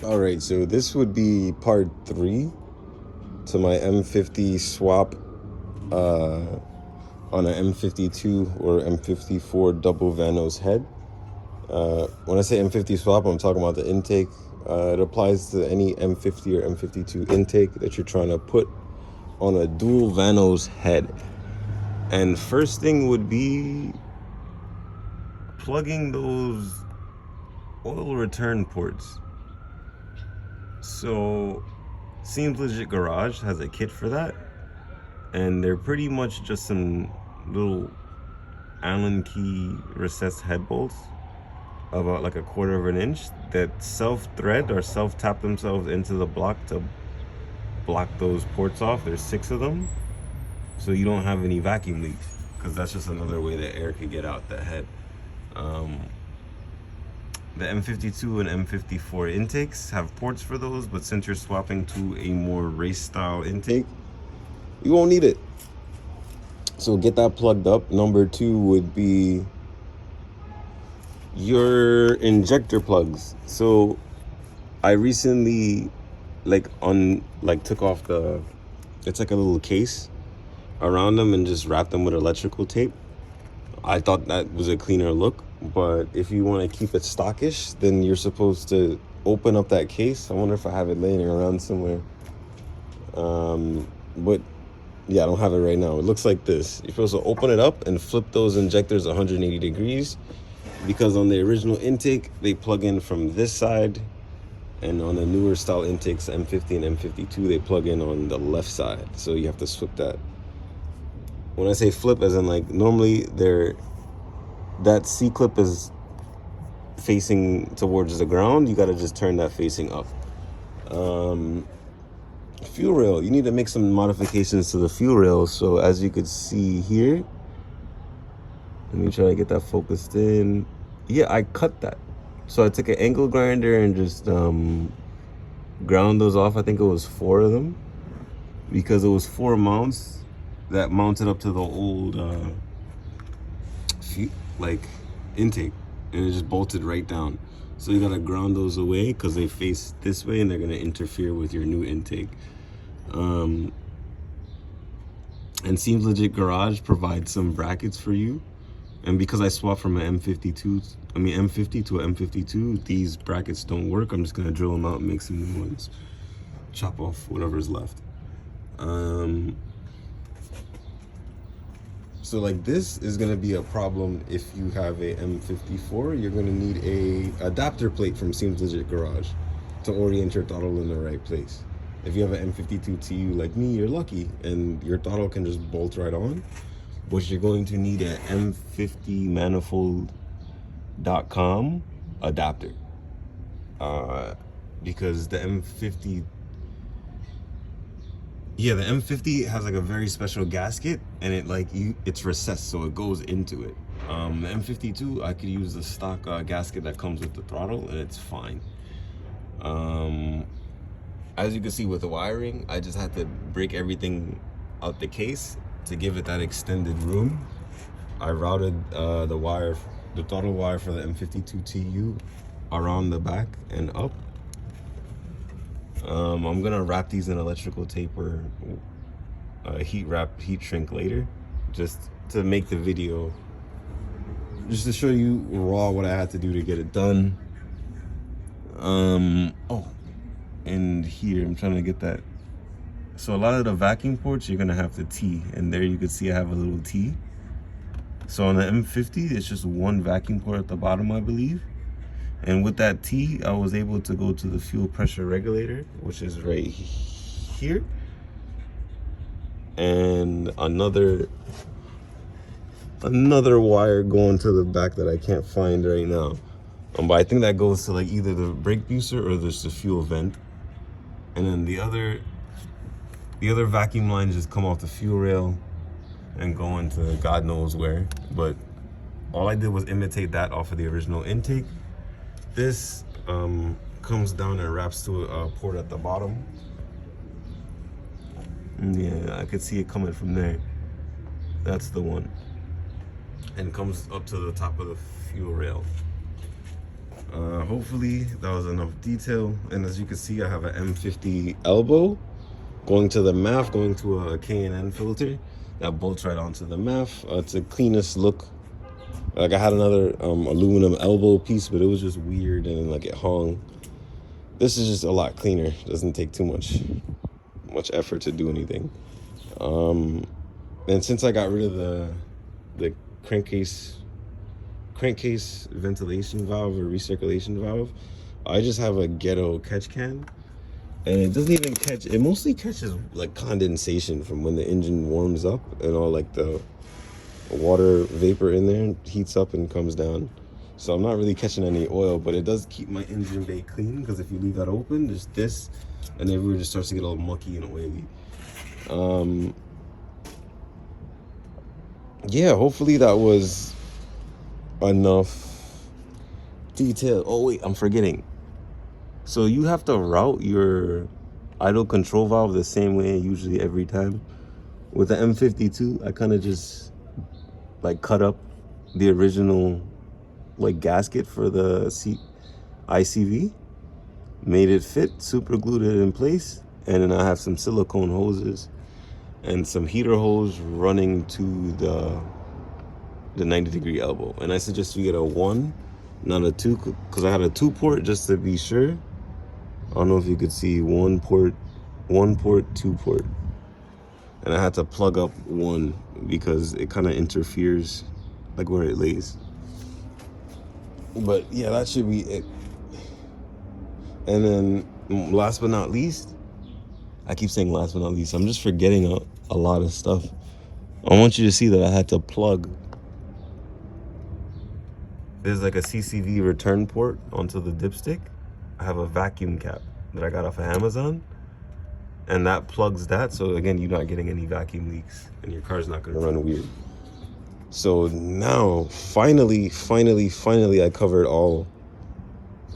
All right, so this would be part 3 to my M50 swap on an M52 or M54 double Vanos head. When I say M50 swap, I'm talking about the intake. It applies to any M50 or M52 intake that you're trying to put on a dual Vanos head. And first thing would be plugging those oil return ports. So Seems Legit Garage has a kit for that, and they're pretty much just some little Allen key recessed head bolts about like 1/4 of an inch that self-thread or self-tap themselves into the block to block those ports off. There's 6 of them, so you don't have any vacuum leaks, because that's just another way that air could get out the head. The M52 and M54 intakes have ports for those, but since you're swapping to a more race style intake, you won't need it. So get that plugged up. Number 2 would be your injector plugs. So I recently took off it's like a little case around them and just wrapped them with electrical tape. I thought that was a cleaner look, but if you want to keep it stockish, then you're supposed to open up that case. I wonder if I have it laying around somewhere. But yeah, I don't have it right now. It looks like this. You're supposed to open it up and flip those injectors 180 degrees, because on the original intake, they plug in from this side, and on the newer style intakes, M50 and M52, they plug in on the left side. So you have to flip that. When I say flip, as in like normally that C-clip is facing towards the ground, you got to just turn that facing up. Fuel rail, you need to make some modifications to the fuel rail. So as you could see here, let me try to get that focused in. Yeah, I cut that. So I took an angle grinder and just ground those off. I think it was 4 of them, because it was 4 mounts that mounted up to the old intake, and it just bolted right down. So you gotta ground those away because they face this way and they're gonna interfere with your new intake. And Seems Legit Garage provides some brackets for you. And because I swapped from an M50 to an M52, these brackets don't work. I'm just gonna drill them out and make some new ones. Chop off whatever's left. So like this is gonna be a problem if you have a M54. You're gonna need a adapter plate from Seems Legit Garage to orient your throttle in the right place. If you have an M52 TU like me, you're lucky, and your throttle can just bolt right on. But you're going to need an M50manifold.com adapter, because the M50 has like a very special gasket, and it's recessed, so it goes into it. The M52, I could use the stock gasket that comes with the throttle, and it's fine. As you can see with the wiring, I just had to break everything out the case to give it that extended room. I routed the throttle wire for the M52 TU around the back and up. I'm gonna wrap these in electrical tape or heat shrink later, just to make the video, just to show you raw what I had to do to get it done. And here I'm trying to get that. So a lot of the vacuum ports you're gonna have to T, and there you can see I have a little T. So on the M50, it's just 1 vacuum port at the bottom, I believe. And with that T, I was able to go to the fuel pressure regulator, which is right here. And another wire going to the back that I can't find right now. But I think that goes to like either the brake booster or there's the fuel vent. And then the other vacuum lines just come off the fuel rail and go into God knows where. But all I did was imitate that off of the original intake. This comes down and wraps to a port at the bottom. Yeah, I could see it coming from there. That's the one. And comes up to the top of the fuel rail. Hopefully that was enough detail. And as you can see, I have an M50 elbow going to the MAF, going to a K&N filter that bolts right onto the MAF. It's the cleanest look. Like I had another aluminum elbow piece, but it was just weird and like it hung. This is just a lot cleaner. Doesn't take too much effort to do anything. And since I got rid of the crankcase ventilation valve or recirculation valve, I just have a ghetto catch can, and it doesn't even catch. It mostly catches like condensation from when the engine warms up and all like the water vapor in there heats up and comes down. So I'm not really catching any oil, but it does keep my engine bay clean, because if you leave that open, there's this, and everywhere just starts to get all mucky and oily. Yeah, hopefully that was enough detail. Oh wait, I'm forgetting. So you have to route your idle control valve the same way usually every time. With the M52, I kind of just like cut up the original like gasket for the ICV, made it fit, super glued it in place, and then I have some silicone hoses and some heater hose running to the 90-degree elbow. And I suggest you get a 1, not a 2, because I had a 2-port just to be sure. I don't know if you could see 1-port, 2-port. And I had to plug up 1 because it kind of interferes like where it lays. But yeah, that should be it. And then last but not least, I keep saying last but not least, I'm just forgetting a lot of stuff. I want you to see that I had to plug. There's like a CCV return port onto the dipstick. I have a vacuum cap that I got off of Amazon, and that plugs that. So again, you're not getting any vacuum leaks and your car's not gonna run weird. So now, finally, I covered all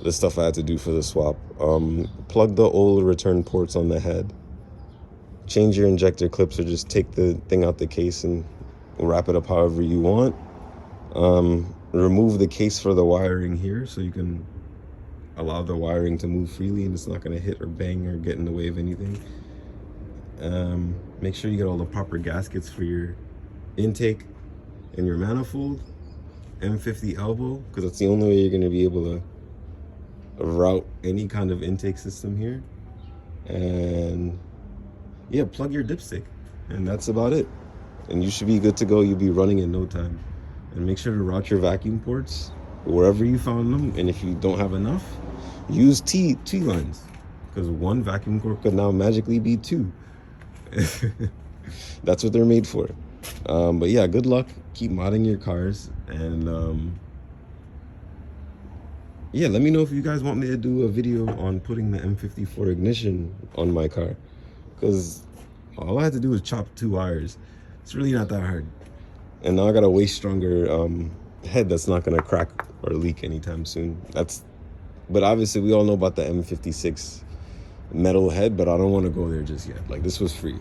the stuff I had to do for the swap. Plug the old return ports on the head. Change your injector clips, or just take the thing out the case and wrap it up however you want. Remove the case for the wiring here so you can allow the wiring to move freely and it's not going to hit or bang or get in the way of anything. Make sure you get all the proper gaskets for your intake and your manifold. M50 elbow, because that's the only way you're going to be able to route any kind of intake system here. And yeah, plug your dipstick, and that's about it. And you should be good to go. You'll be running in no time. And make sure to route your vacuum ports wherever you found them. And if you don't have enough, use T lines, because 1 vacuum port could now magically be 2. That's what they're made for. But yeah, good luck. Keep modding your cars, and yeah, let me know if you guys want me to do a video on putting the M50 Ford ignition on my car, because all I had to do was chop 2 wires. It's really not that hard. And now I got a way stronger head that's not gonna crack or leak anytime soon. But obviously we all know about the M56 metal head, but I don't want to go there just yet. Like, this was free.